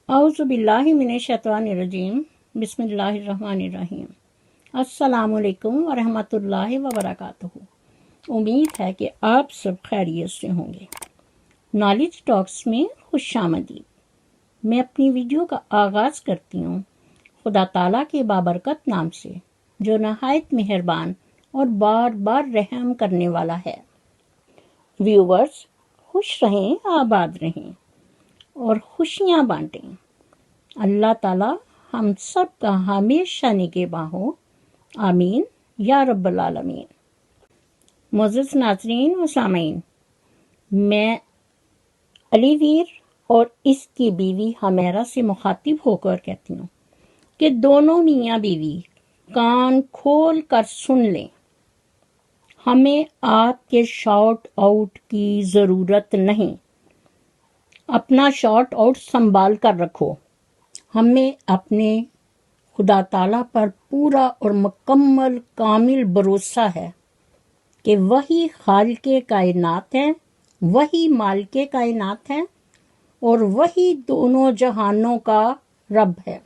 اعوذ باللہ من الشیطان الرجیم بسم اللہ الرحمن الرحیم السلام علیکم ورحمۃ اللہ وبرکاتہ۔ امید ہے کہ آپ سب خیریت سے ہوں گے۔ نالج ٹاکس میں خوش آمدید۔ میں اپنی ویڈیو کا آغاز کرتی ہوں خدا تعالیٰ کے بابرکت نام سے، جو نہایت مہربان اور بار بار رحم کرنے والا ہے۔ ویورز خوش رہیں، آباد رہیں اور خوشیاں بانٹیں۔ اللہ تعالیٰ ہم سب کا ہمیشہ نگہباں ہو، آمین یا رب العالمین۔ معزز ناظرین و سامعین، میں علی ویر اور اس کی بیوی حمیرہ سے مخاطب ہو کر کہتی ہوں کہ دونوں میاں بیوی کان کھول کر سن لیں۔ ہمیں آپ کے شاؤٹ آؤٹ کی ضرورت نہیں، اپنا شاؤٹ آؤٹ سنبھال کر رکھو۔ ہمیں اپنے خدا تعالیٰ پر پورا اور مکمل کامل بھروسہ ہے کہ وہی خالق کائنات ہے، وہی مالک کائنات ہے اور وہی دونوں جہانوں کا رب ہے۔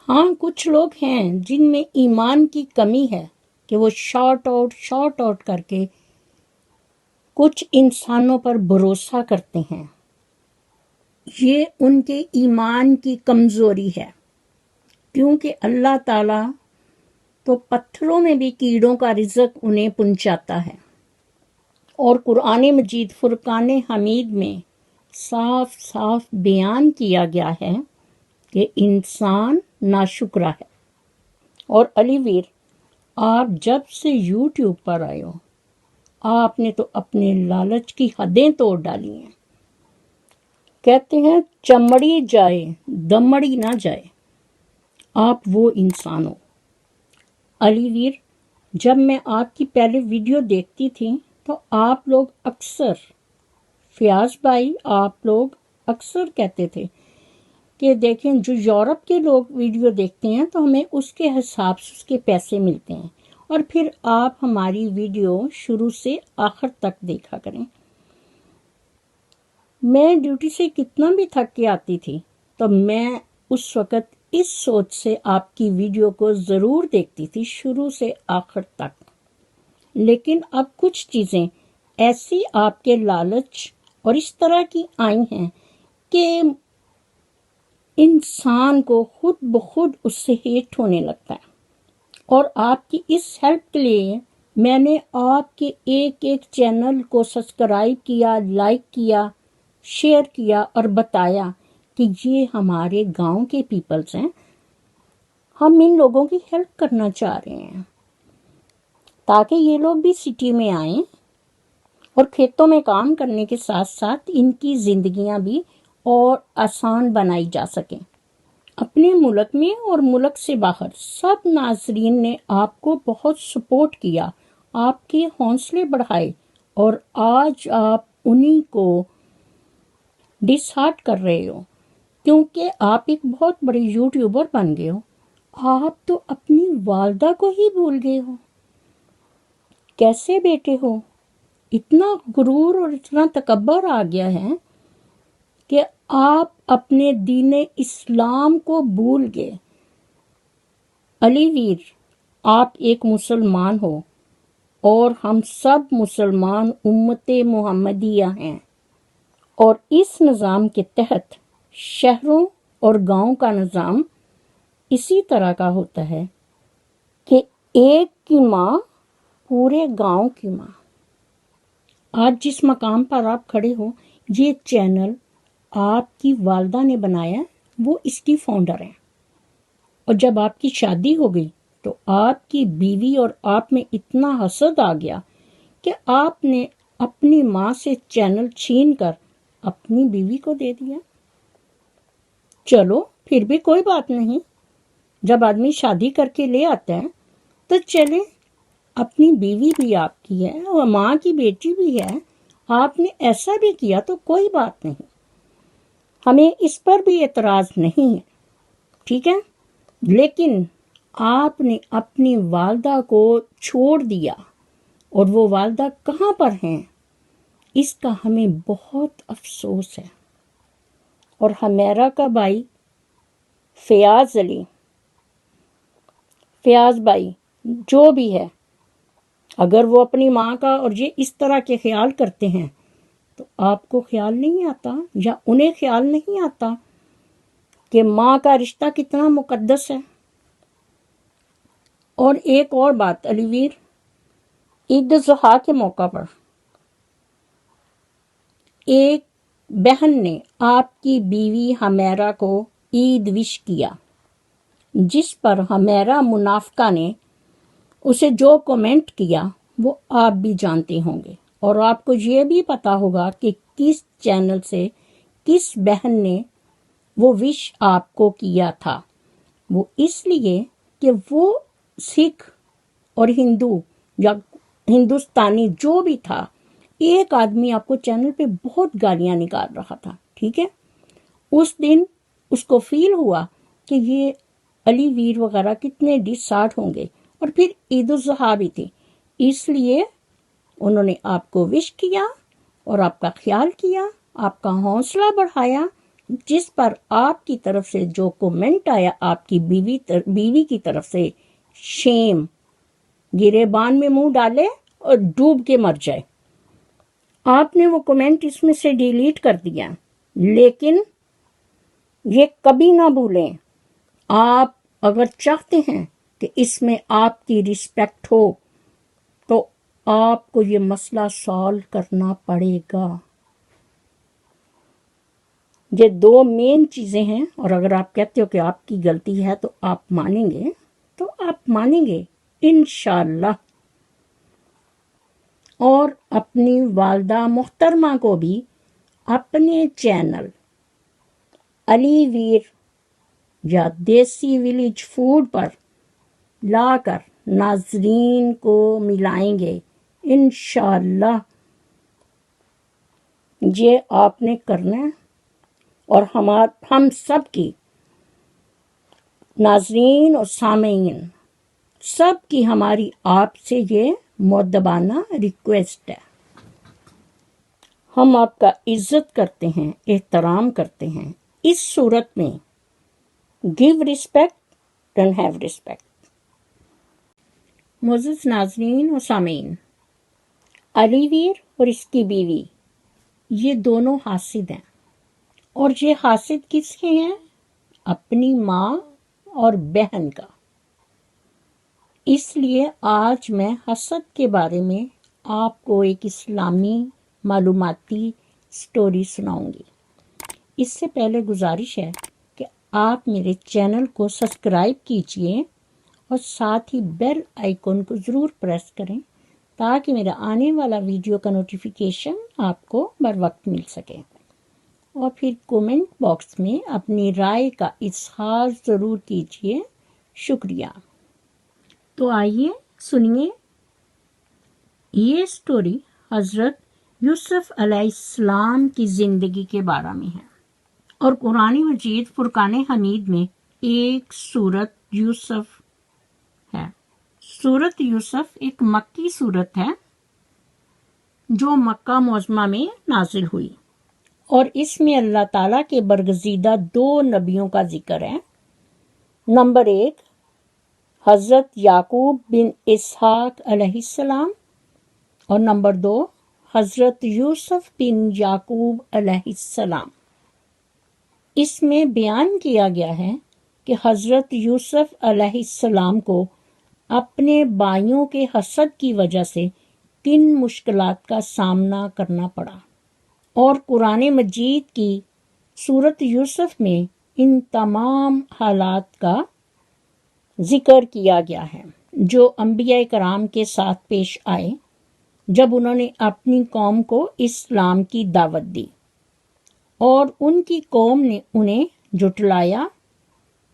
ہاں، کچھ لوگ ہیں جن میں ایمان کی کمی ہے کہ وہ شاٹ آؤٹ کر کے کچھ انسانوں پر بھروسہ کرتے ہیں۔ یہ ان کے ایمان کی کمزوری ہے، کیونکہ اللہ تعالیٰ تو پتھروں میں بھی کیڑوں کا رزق انہیں پہنچاتا ہے، اور قرآن مجید فرقان حمید میں صاف صاف بیان کیا گیا ہے کہ انسان ناشکرا ہے۔ اور علی ویر، آپ جب سے یوٹیوب پر آئے ہو، آپ نے تو اپنے لالچ کی حدیں توڑ ڈالی ہیں۔ کہتے ہیں چمڑی جائے دمڑی نہ جائے، آپ وہ انسان ہو۔ علی ویر، جب میں آپ کی پہلے ویڈیو دیکھتی تھی تو آپ لوگ اکثر، فیاض بھائی، آپ لوگ اکثر کہتے تھے کہ دیکھیں جو یورپ کے لوگ ویڈیو دیکھتے ہیں تو ہمیں اس کے حساب سے اس کے پیسے ملتے ہیں، اور پھر آپ ہماری ویڈیو شروع سے آخر تک دیکھا کریں۔ میں ڈیوٹی سے کتنا بھی تھک کے آتی تھی تو میں اس وقت اس سوچ سے آپ کی ویڈیو کو ضرور دیکھتی تھی شروع سے آخر تک۔ لیکن اب کچھ چیزیں ایسی آپ کے لالچ اور اس طرح کی آئی ہیں کہ انسان کو خود بخود اس سے ہیٹ ہونے لگتا ہے۔ اور آپ کی اس ہیلپ کے لیے میں نے آپ کے ایک ایک چینل کو سبسکرائب کیا، لائک کیا، شیئر کیا اور بتایا کہ یہ ہمارے گاؤں کے پیپلز ہیں، ہم ان لوگوں کی ہیلپ کرنا چاہ رہے ہیں تاکہ یہ لوگ بھی سٹی میں آئیں اور کھیتوں میں کام کرنے کے ساتھ ساتھ ان کی زندگیاں بھی اور آسان بنائی جا سکیں۔ اپنے ملک میں اور ملک سے باہر سب ناظرین نے آپ کو بہت سپورٹ کیا، آپ کے حوصلے بڑھائے، اور آج آپ انہی کو ڈس ہارٹ کر رہے ہو کیونکہ آپ ایک بہت بڑے یوٹیوبر بن گئے ہو۔ آپ تو اپنی والدہ کو ہی بھول گئے ہو۔ کیسے بیٹے ہو؟ اتنا غرور اور اتنا تکبر آ گیا ہے کہ آپ اپنے دین اسلام کو بھول گئے۔ علی ویر، آپ ایک مسلمان ہو اور ہم سب مسلمان امت محمدیہ ہیں، اور اس نظام کے تحت شہروں اور گاؤں کا نظام اسی طرح کا ہوتا ہے کہ ایک کی ماں پورے گاؤں کی ماں۔ آج جس مقام پر آپ کھڑے ہو، یہ چینل آپ کی والدہ نے بنایا، وہ اس کی فاؤنڈر ہیں، اور جب آپ کی شادی ہو گئی تو آپ کی بیوی اور آپ میں اتنا حسد آ گیا کہ آپ نے اپنی ماں سے چینل چھین کر اپنی بیوی کو دے دیا۔ چلو پھر بھی کوئی بات نہیں، جب آدمی شادی کر کے لے آتا ہے تو چلے، اپنی بیوی بھی آپ کی ہے اور ماں کی بیٹی بھی ہے، آپ نے ایسا بھی کیا تو کوئی بات نہیں، ہمیں اس پر بھی اعتراض نہیں ہے، ٹھیک ہے۔ لیکن آپ نے اپنی والدہ کو چھوڑ دیا، اور وہ والدہ کہاں پر ہیں، اس کا ہمیں بہت افسوس ہے۔ اور حمیرہ کا بھائی فیاض بھائی جو بھی ہے، اگر وہ اپنی ماں کا اور یہ اس طرح کے خیال کرتے ہیں تو آپ کو خیال نہیں آتا یا انہیں خیال نہیں آتا کہ ماں کا رشتہ کتنا مقدس ہے؟ اور ایک اور بات، علی ویر، عید الاضحیٰ کے موقع پر ایک بہن نے آپ کی بیوی حمیرہ کو عید وش کیا، جس پر حمیرہ منافقہ نے اسے جو کمنٹ کیا وہ آپ بھی جانتے ہوں گے، اور آپ کو یہ بھی پتا ہوگا کہ کس چینل سے کس بہن نے وہ وش آپ کو کیا تھا۔ وہ اس لیے کہ وہ سکھ اور ہندو یا ہندوستانی جو بھی تھا، ایک آدمی آپ کو چینل پہ بہت گالیاں نکال رہا تھا، ٹھیک ہے؟ اس دن اس کو فیل ہوا کہ یہ علی ویر وغیرہ کتنے ڈسارٹ ہوں گے، اور پھر عید الاضحیٰ بھی تھی، اس لیے انہوں نے آپ کو وش کیا اور آپ کا خیال کیا، آپ کا حوصلہ بڑھایا، جس پر آپ کی طرف سے جو کومنٹ آیا آپ کی بیوی کی طرف سے، شیم، گریبان میں منہ ڈالے اور ڈوب کے مر جائے۔ آپ نے وہ کومنٹ اس میں سے ڈیلیٹ کر دیا، لیکن یہ کبھی نہ بھولیں، آپ اگر چاہتے ہیں کہ اس میں آپ کی رسپیکٹ ہو تو آپ کو یہ مسئلہ سالو کرنا پڑے گا۔ یہ دو مین چیزیں ہیں، اور اگر آپ کہتے ہو کہ آپ کی غلطی ہے تو آپ مانیں گے تو آپ مانیں گے انشاءاللہ۔ اور اپنی والدہ محترمہ کو بھی اپنے چینل علی ویر یا دیسی ولیج فوڈ پر لا کر ناظرین کو ملائیں گے انشاءاللہ۔ یہ آپ نے کرنا ہے، اور ہم سب کی ناظرین اور سامعین سب کی ہماری آپ سے یہ مؤدبانہ ریکویسٹ ہے۔ ہم آپ کا عزت کرتے ہیں، احترام کرتے ہیں، اس صورت میں give respect and have respect. معزز ناظرین و سامعین، علی ویر اور اس کی بیوی یہ دونوں حاسد ہیں، اور یہ حاسد کس کے ہیں؟ اپنی ماں اور بہن کا۔ اس لیے آج میں حسد کے بارے میں آپ کو ایک اسلامی معلوماتی سٹوری سناؤں گی۔ اس سے پہلے گزارش ہے کہ آپ میرے چینل کو سبسکرائب کیجئے اور ساتھ ہی بیل آئیکن کو ضرور پریس کریں تاکہ میرا آنے والا ویڈیو کا نوٹیفیکیشن آپ کو بر وقت مل سکے، اور پھر کومنٹ باکس میں اپنی رائے کا اظہار ضرور کیجئے۔ شکریہ۔ تو آئیے سنیے، یہ سٹوری حضرت یوسف علیہ السلام کی زندگی کے بارے میں ہے، اور قرآن مجید فرقان حمید میں ایک سورت یوسف ہے۔ سورت یوسف ایک مکی سورت ہے جو مکہ معظمہ میں نازل ہوئی، اور اس میں اللہ تعالیٰ کے برگزیدہ دو نبیوں کا ذکر ہے۔ نمبر 1 حضرت یعقوب بن اسحاق علیہ السلام، اور نمبر 2 حضرت یوسف بن یعقوب علیہ السلام۔ اس میں بیان کیا گیا ہے کہ حضرت یوسف علیہ السلام کو اپنے بھائیوں کے حسد کی وجہ سے کن مشکلات کا سامنا کرنا پڑا، اور قرآن مجید کی سورت یوسف میں ان تمام حالات کا ذکر کیا گیا ہے جو انبیاء کرام کے ساتھ پیش آئے جب انہوں نے اپنی قوم کو اسلام کی دعوت دی، اور ان کی قوم نے انہیں جھٹلایا،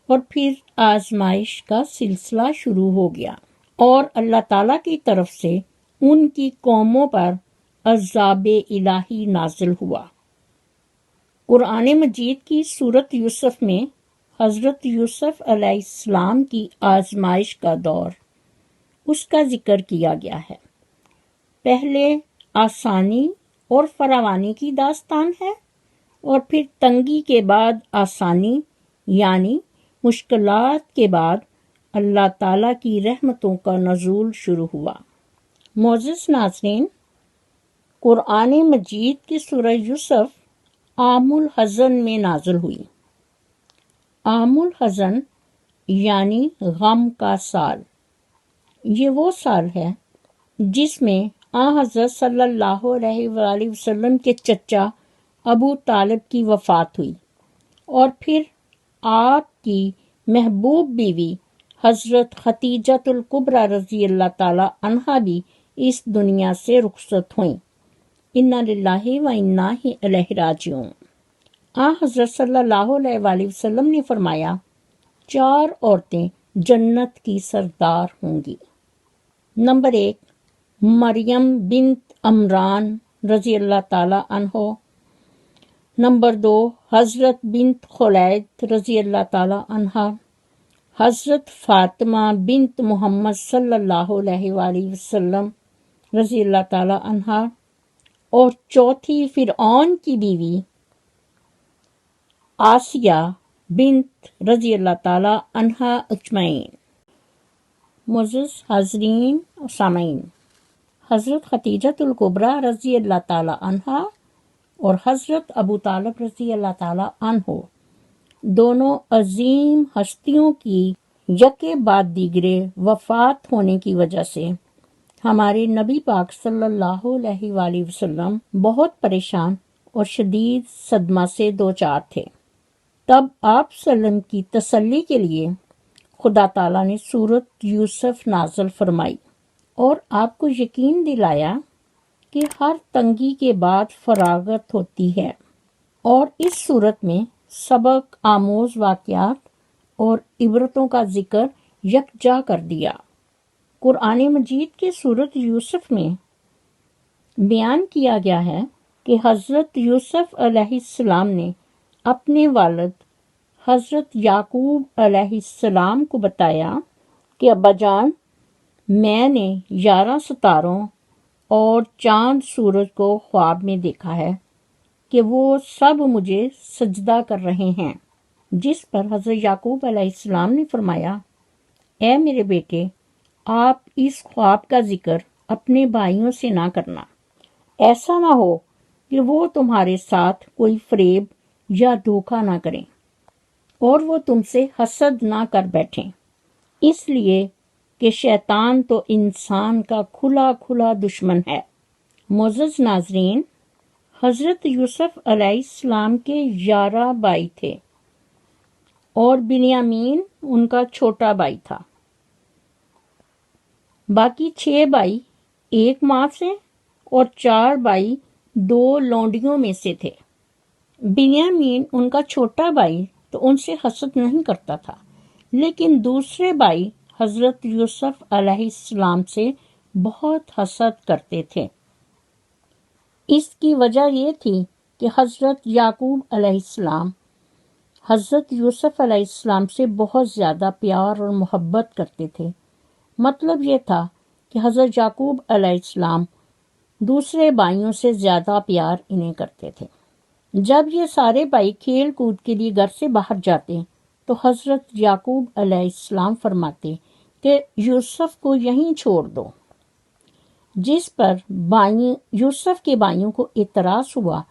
اور پھر آزمائش کا سلسلہ شروع ہو گیا، اور اللہ تعالیٰ کی طرف سے ان کی قوموں پر عذاب الہی نازل ہوا۔ قرآن مجید کی سورت یوسف میں حضرت یوسف علیہ السلام کی آزمائش کا دور، اس کا ذکر کیا گیا ہے۔ پہلے آسانی اور فراوانی کی داستان ہے، اور پھر تنگی کے بعد آسانی یعنی مشکلات کے بعد اللہ تعالیٰ کی رحمتوں کا نزول شروع ہوا۔ معزز ناظرین، قرآن مجید کی سورہ یوسف عام الحزن میں نازل ہوئی۔ عام الحزن یعنی غم کا سال۔ یہ وہ سال ہے جس میں حضرت صلی اللہ علیہ وآلہ وسلم کے چچا ابو طالب کی وفات ہوئی، اور پھر آپ کی محبوب بیوی حضرت خدیجہ الکبریٰ رضی اللہ تعالی عنہا بھی اس دنیا سے رخصت ہوئیں۔ انا للہ و انا الیہ راجعون۔ حضرت صلی اللہ علیہ وآلہ وسلم نے فرمایا 4 عورتیں جنت کی سردار ہوں گی۔ نمبر 1 مریم بنت عمران رضی اللہ تعالی عنہ۔ نمبر 2 حضرت بنت خلید رضی اللہ تعالی عنہا۔ حضرت فاطمہ بنت محمد صلی اللہ علیہ وآلہ وسلم رضی اللہ تعالی عنہا، اور چوتھی فرعون کی بیوی آسیہ بنت رضی اللہ تعالی عنہا اجمعین۔ معزز حاضرین و سامعین، حضرت خدیجہ الکبریٰ رضی اللہ تعالی عنہا اور حضرت ابو طالب رضی اللہ تعالی عنہ دونوں عظیم ہستیوں کی یکے بعد دیگرے وفات ہونے کی وجہ سے ہمارے نبی پاک صلی اللہ علیہ وآلہ وسلم بہت پریشان اور شدید صدمہ سے دوچار تھے۔ تب آپ صلی اللہ علیہ وسلم کی تسلی کے لیے خدا تعالیٰ نے سورۃ یوسف نازل فرمائی اور آپ کو یقین دلایا کہ ہر تنگی کے بعد فراغت ہوتی ہے، اور اس صورت میں سبق آموز واقعات اور عبرتوں کا ذکر یکجا کر دیا۔ قرآن مجید کے سورۃ یوسف میں بیان کیا گیا ہے کہ حضرت یوسف علیہ السلام نے اپنے والد حضرت یعقوب علیہ السلام کو بتایا کہ ابا جان، میں نے 11 ستاروں اور چاند سورج کو خواب میں دیکھا ہے کہ وہ سب مجھے سجدہ کر رہے ہیں، جس پر حضرت یعقوب علیہ السلام نے فرمایا، اے میرے بیٹے، آپ اس خواب کا ذکر اپنے بھائیوں سے نہ کرنا، ایسا نہ ہو کہ وہ تمہارے ساتھ کوئی فریب یا دھوکہ نہ کریں اور وہ تم سے حسد نہ کر بیٹھیں، اس لیے کہ شیطان تو انسان کا کھلا کھلا دشمن ہے۔ معزز ناظرین، حضرت یوسف علیہ السلام کے 11 بھائی تھے اور بنیامین ان کا چھوٹا بھائی تھا۔ باقی 6 بھائی ایک ماں سے اور 4 بھائی 2 لونڈیوں میں سے تھے۔ بنیامین ان کا چھوٹا بھائی تو ان سے حسد نہیں کرتا تھا، لیکن دوسرے بھائی حضرت یوسف علیہ السلام سے بہت حسد کرتے تھے۔ اس کی وجہ یہ تھی کہ حضرت یعقوب علیہ السلام حضرت یوسف علیہ السلام سے بہت زیادہ پیار اور محبت کرتے تھے۔ مطلب یہ تھا کہ حضرت یعقوب علیہ السلام دوسرے بھائیوں سے زیادہ پیار انہیں کرتے تھے۔ جب یہ سارے بھائی کھیل کود کے لیے گھر سے باہر جاتے تو حضرت یعقوب علیہ السلام فرماتے کہ یوسف کو یہیں چھوڑ دو، جس پر یوسف کے بھائیوں کو اعتراض ہوا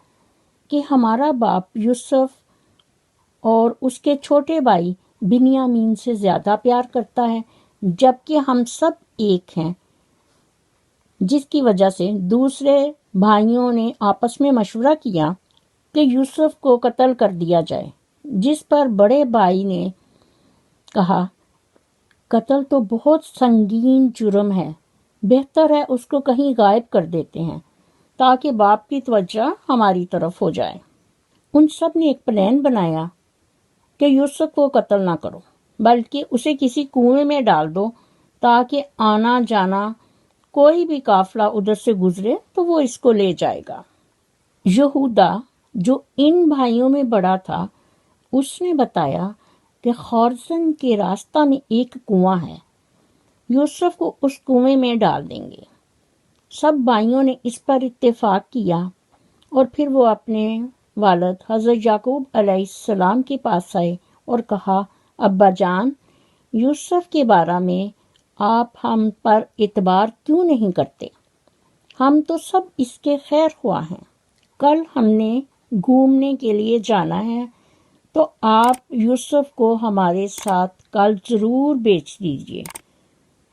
کہ ہمارا باپ یوسف اور اس کے چھوٹے بھائی بنیامین سے زیادہ پیار کرتا ہے، جبکہ ہم سب ایک ہیں، جس کی وجہ سے دوسرے بھائیوں نے آپس میں مشورہ کیا کہ یوسف کو قتل کر دیا جائے، جس پر بڑے بھائی نے کہا، قتل تو بہت سنگین جرم ہے، بہتر ہے اس کو کہیں غائب کر دیتے ہیں تاکہ باپ کی توجہ ہماری طرف ہو جائے۔ ان سب نے ایک پلان بنایا کہ یوسف کو قتل نہ کرو، بلکہ اسے کسی کنویں میں ڈال دو تاکہ آنا جانا کوئی بھی قافلہ ادھر سے گزرے تو وہ اس کو لے جائے گا۔ یہودا جو ان بھائیوں میں بڑا تھا، اس نے بتایا کہ خورزن کے راستہ میں ایک کنواں ہے، یوسف کو اس کنویں میں ڈال دیں گے۔ سب بھائیوں نے اس پر اتفاق کیا اور پھر وہ اپنے والد حضرت یعقوب علیہ السلام کے پاس آئے اور کہا، ابا جان، یوسف کے بارے میں آپ ہم پر اعتبار کیوں نہیں کرتے؟ ہم تو سب اس کے خیر خواہ ہیں۔ کل ہم نے گھومنے کے لیے جانا ہے، تو آپ یوسف کو ہمارے ساتھ کل ضرور بھیج دیجیے،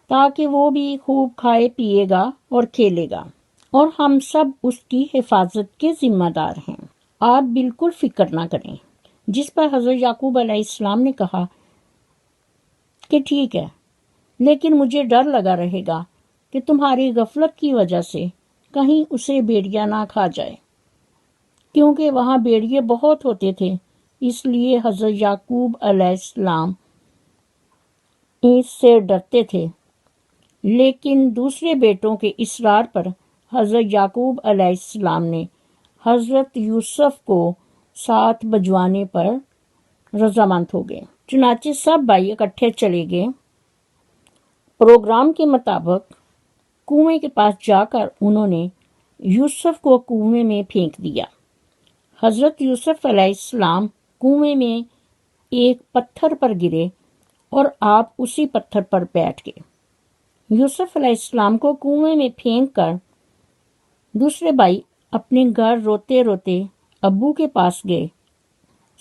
تاکہ وہ بھی خوب کھائے پیے گا اور کھیلے گا، اور ہم سب اس کی حفاظت کے ذمہ دار ہیں۔ آپ بالکل فکر نہ کریں۔ جس پر حضرت یعقوب علیہ السلام نے کہا کہ ٹھیک ہے، لیکن مجھے ڈر لگا رہے گا کہ تمہاری غفلت کی وجہ سے کہیں اسے بھیڑیا نہ کھا جائے، کیونکہ وہاں بھیڑیے بہت ہوتے تھے۔ اس لیے حضرت یعقوب علیہ السلام اس سے ڈرتے تھے، لیکن دوسرے بیٹوں کے اصرار پر حضرت یعقوب علیہ السلام نے حضرت یوسف کو ساتھ بھجوانے پر رضامند ہو گئے۔ چنانچہ سب بھائی اکٹھے چلے گئے۔ پروگرام کے مطابق کنویں کے پاس جا کر انہوں نے یوسف کو کنویں میں پھینک دیا۔ حضرت یوسف علیہ السلام کنویں میں ایک پتھر پر گرے اور آپ اسی پتھر پر بیٹھ گئے۔ یوسف علیہ السلام کو کنویں میں پھینک کر دوسرے بھائی اپنے گھر روتے روتے ابو کے پاس گئے۔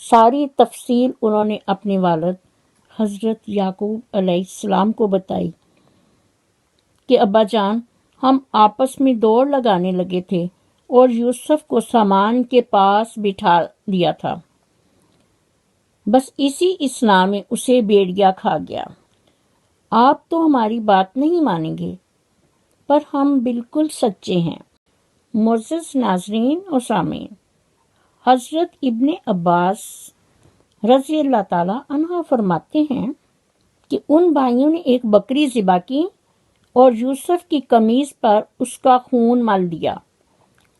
ساری تفصیل انہوں نے اپنے والد حضرت یعقوب علیہ السلام کو بتائی کہ ابا جان، ہم آپس میں دوڑ لگانے لگے تھے اور یوسف کو سامان کے پاس بٹھا دیا تھا، بس اسی اثناء میں اسے بھیڑیا کھا گیا۔ آپ تو ہماری بات نہیں مانیں گے، پر ہم بالکل سچے ہیں۔ معزز ناظرین اور سامعین، حضرت ابن عباس رضی اللہ تعالیٰ عنہ فرماتے ہیں کہ ان بھائیوں نے ایک بکری ذبح کی اور یوسف کی قمیض پر اس کا خون مل دیا،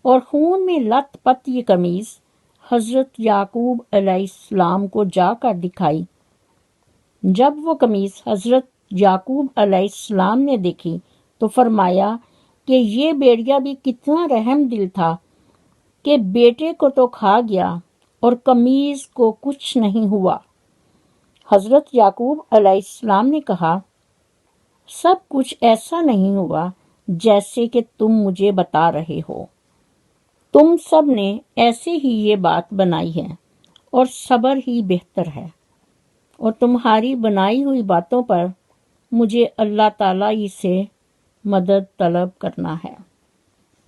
اور خون میں لت پت یہ قمیض حضرت یعقوب علیہ السلام کو جا کر دکھائی۔ جب وہ قمیض حضرت یعقوب علیہ السلام نے دیکھی تو فرمایا کہ یہ بھیڑیا بھی کتنا رحم دل تھا کہ بیٹے کو تو کھا گیا اور قمیض کو کچھ نہیں ہوا۔ حضرت یعقوب علیہ السلام نے کہا، سب کچھ ایسا نہیں ہوا جیسے کہ تم مجھے بتا رہے ہو۔ تم سب نے ایسے ہی یہ بات بنائی ہے، اور صبر ہی بہتر ہے، اور تمہاری بنائی ہوئی باتوں پر مجھے اللہ تعالیٰ ہی سے مدد طلب کرنا ہے۔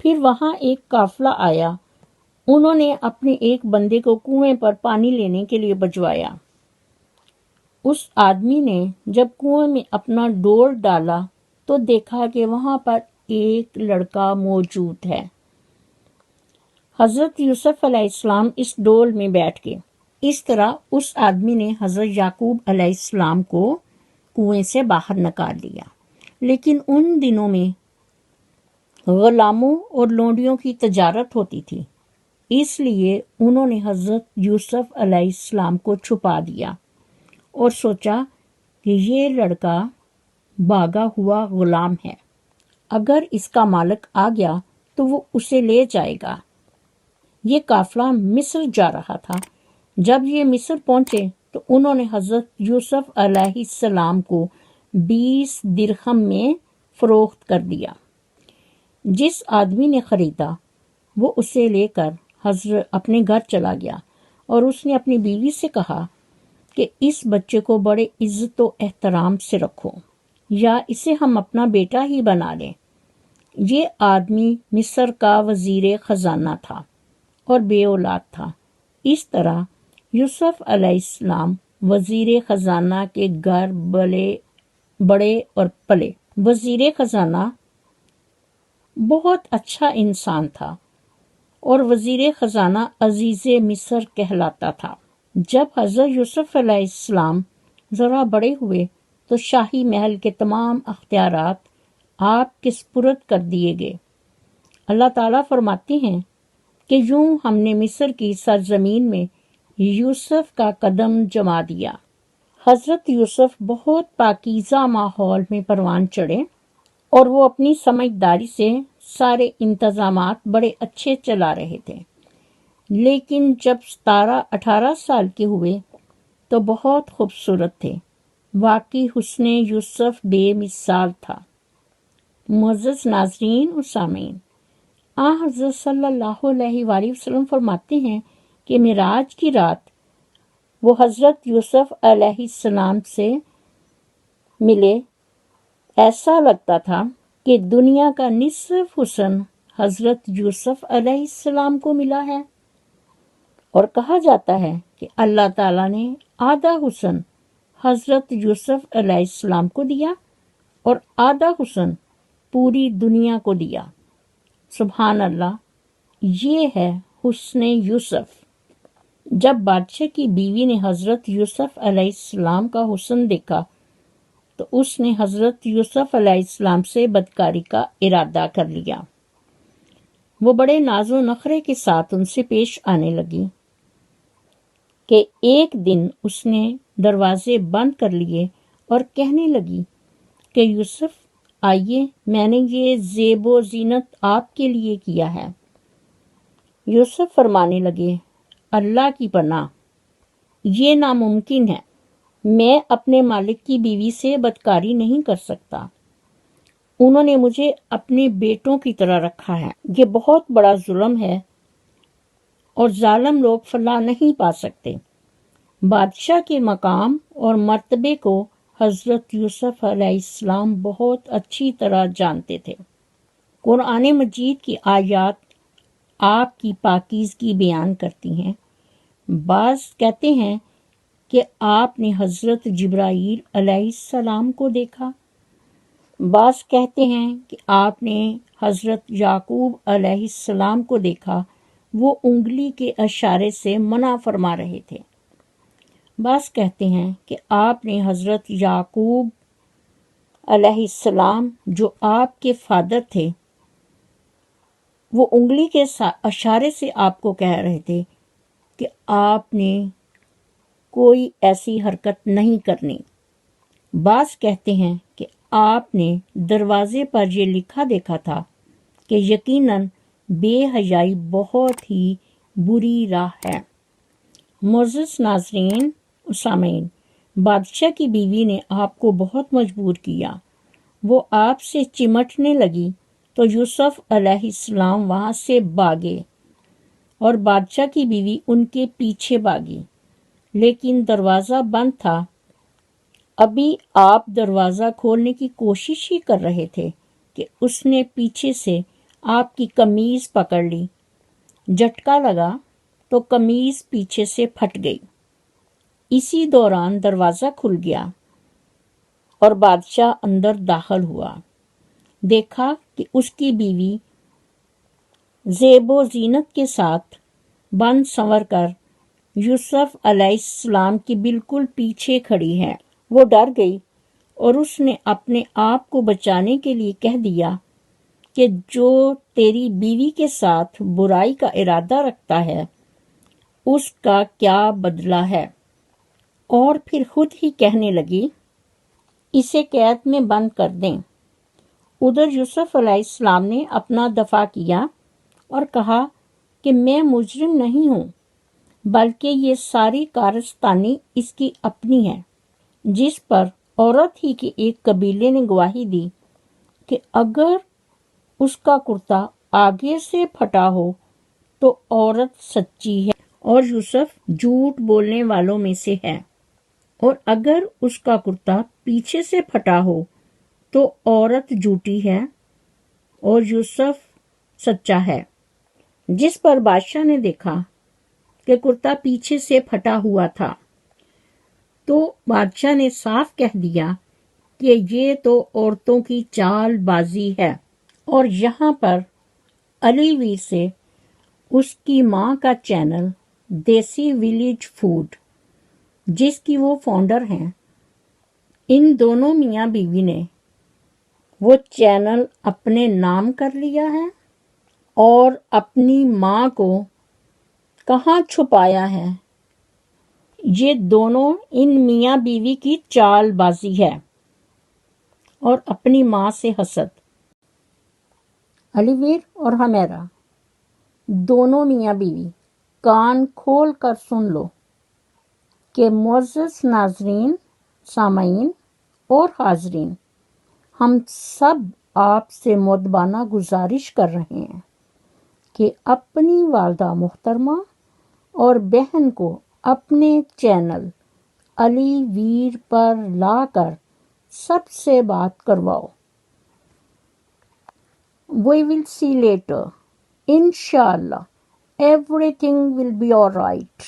پھر وہاں ایک قافلہ آیا۔ انہوں نے اپنے ایک بندے کو کنویں پر پانی لینے کے لیے بھجوایا۔ اس آدمی نے جب کنویں میں اپنا ڈول ڈالا تو دیکھا کہ وہاں پر ایک لڑکا موجود ہے۔ حضرت یوسف علیہ السلام اس ڈول میں بیٹھ گئے۔ اس طرح اس آدمی نے حضرت یعقوب علیہ السلام کو کنویں سے باہر نکال لیا۔ لیکن ان دنوں میں غلاموں اور لونڈیوں کی تجارت ہوتی تھی، اس لیے انہوں نے حضرت یوسف علیہ السلام کو چھپا دیا اور سوچا کہ یہ لڑکا بھاگا ہوا غلام ہے، اگر اس کا مالک آ گیا تو وہ اسے لے جائے گا۔ یہ قافلہ مصر جا رہا تھا۔ جب یہ مصر پہنچے تو انہوں نے حضرت یوسف علیہ السلام کو 20 درہم میں فروخت کر دیا۔ جس آدمی نے خریدا وہ اسے لے کر حضرت اپنے گھر چلا گیا، اور اس نے اپنی بیوی سے کہا کہ اس بچے کو بڑے عزت و احترام سے رکھو، یا اسے ہم اپنا بیٹا ہی بنا لیں۔ یہ آدمی مصر کا وزیر خزانہ تھا اور بے اولاد تھا۔ اس طرح یوسف علیہ السلام وزیر خزانہ کے گھر بڑے اور پلے۔ وزیر خزانہ بہت اچھا انسان تھا، اور وزیر خزانہ عزیز مصر کہلاتا تھا۔ جب حضرت یوسف علیہ السلام ذرا بڑے ہوئے تو شاہی محل کے تمام اختیارات آپ کے سپرد کر دیے گئے۔ اللہ تعالیٰ فرماتے ہیں کہ یوں ہم نے مصر کی سرزمین میں یوسف کا قدم جما دیا۔ حضرت یوسف بہت پاکیزہ ماحول میں پروان چڑھے، اور وہ اپنی سمجھداری سے سارے انتظامات بڑے اچھے چلا رہے تھے۔ لیکن جب 17-18 سال کے ہوئے تو بہت خوبصورت تھے۔ واقعی حسن یوسف بے مثال تھا۔ معزز ناظرین و سامعین، حضرت صلی اللہ علیہ وآلہ وسلم فرماتے ہیں کہ معراج کی رات وہ حضرت یوسف علیہ السلام سے ملے۔ ایسا لگتا تھا کہ دنیا کا نصف حسن حضرت یوسف علیہ السلام کو ملا ہے، اور کہا جاتا ہے کہ اللہ تعالیٰ نے آدھا حسن حضرت یوسف علیہ السلام کو دیا اور آدھا حسن پوری دنیا کو دیا۔ سبحان اللہ، یہ ہے حسن یوسف۔ جب بادشاہ کی بیوی نے حضرت یوسف علیہ السلام کا حسن دیکھا تو اس نے حضرت یوسف علیہ السلام سے بدکاری کا ارادہ کر لیا۔ وہ بڑے ناز و نخرے کے ساتھ ان سے پیش آنے لگی کہ ایک دن اس نے دروازے بند کر لیے اور کہنے لگی کہ یوسف آئیے، میں نے یہ زیب و زینت آپ کے لیے کیا ہے۔ یوسف فرمانے لگے، اللہ کی پناہ، یہ ناممکن ہے، میں اپنے مالک کی بیوی سے بدکاری نہیں کر سکتا۔ انہوں نے مجھے اپنے بیٹوں کی طرح رکھا ہے۔ یہ بہت بڑا ظلم ہے اور ظالم لوگ فلاح نہیں پا سکتے۔ بادشاہ کے مقام اور مرتبے کو حضرت یوسف علیہ السلام بہت اچھی طرح جانتے تھے۔ قرآن مجید کی آیات آپ کی پاکیزگی بیان کرتی ہیں۔ بعض کہتے ہیں کہ آپ نے حضرت جبرائیل علیہ السلام کو دیکھا، بعض کہتے ہیں کہ آپ نے حضرت یعقوب علیہ السلام کو دیکھا، وہ انگلی کے اشارے سے منع فرما رہے تھے۔ بعض کہتے ہیں کہ آپ نے حضرت یعقوب علیہ السلام جو آپ کے فادر تھے، وہ انگلی کے اشارے سے آپ کو کہہ رہے تھے کہ آپ نے کوئی ایسی حرکت نہیں کرنی۔ بعض کہتے ہیں کہ آپ نے دروازے پر یہ لکھا دیکھا تھا کہ یقیناً بے حیائی بہت ہی بری راہ ہے۔ معزز ناظرین و سامعین، بادشاہ کی بیوی نے آپ کو بہت مجبور کیا۔ وہ آپ سے چمٹنے لگی تو یوسف علیہ السلام وہاں سے بھاگے اور بادشاہ کی بیوی ان کے پیچھے بھاگی، لیکن دروازہ بند تھا۔ ابھی آپ دروازہ کھولنے کی کوشش ہی کر رہے تھے کہ اس نے پیچھے سے آپ کی قمیض پکڑ لی۔ جھٹکا لگا تو قمیض پیچھے سے پھٹ گئی۔ اسی دوران دروازہ کھل گیا اور بادشاہ اندر داخل ہوا۔ دیکھا کہ اس کی بیوی زیب و زینت کے ساتھ بن سنور کر یوسف علیہ السلام کے بالکل پیچھے کھڑی ہے۔ وہ ڈر گئی اور اس نے اپنے آپ کو بچانے کے لیے کہہ دیا کہ جو تیری بیوی کے ساتھ برائی کا ارادہ رکھتا ہے اس کا کیا بدلہ ہے، اور پھر خود ہی کہنے لگی اسے قید میں بند کر دیں۔ ادھر یوسف علیہ السلام نے اپنا دفاع کیا اور کہا کہ میں مجرم نہیں ہوں، بلکہ یہ ساری کارستانی اس کی اپنی ہے، جس پر عورت ہی کے ایک قبیلے نے گواہی دی کہ اگر اس کا کرتا آگے سے پھٹا ہو تو عورت سچی ہے اور یوسف جھوٹ بولنے والوں میں سے ہے، اور اگر اس کا کرتا پیچھے سے پھٹا ہو تو عورت جھوٹی ہے اور یوسف سچا ہے۔ جس پر بادشاہ نے دیکھا کہ کرتا پیچھے سے پھٹا ہوا تھا تو بادشاہ نے صاف کہہ دیا کہ یہ تو عورتوں کی چال بازی ہے، اور یہاں پر علی ویر سے اس کی ماں کا چینل دیسی ولیج فوڈ، جس کی وہ فاؤنڈر ہیں، ان دونوں میاں بیوی نے وہ چینل اپنے نام کر لیا ہے اور اپنی ماں کو کہاں چھپایا ہے۔ یہ دونوں ان میاں بیوی کی چال بازی ہے اور اپنی ماں سے حسد۔ علی ویر اور ہمیرا دونوں میاں بیوی کان کھول کر سن لو کہ معزز ناظرین، سامعین اور حاضرین، ہم سب آپ سے مؤدبانہ گزارش کر رہے ہیں کہ اپنی والدہ محترمہ اور بہن کو اپنے چینل علی ویر پر لا کر سب سے بات کرواؤ۔ We will see later. انشاءاللہ everything will be all right.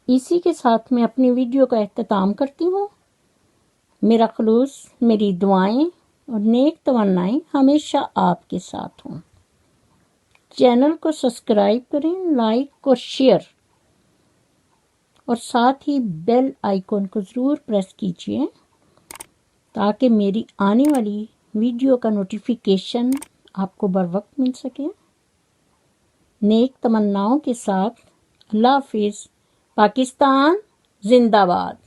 اسی کے ساتھ میں اپنی ویڈیو کا اختتام کرتی ہوں۔ میرا خلوص، میری دعائیں اور نیک تمنائیں ہمیشہ آپ کے ساتھ ہوں۔ چینل کو سبسکرائب کریں، لائک اور شیئر، اور ساتھ ہی بیل آئیکن کو ضرور پریس کیجیے تاکہ میری آنے والی ویڈیو کا نوٹیفیکیشن آپ کو بر وقت مل سکے۔ نیک تمناؤں کے ساتھ اللہ حافظ۔ پاکستان زندہ باد۔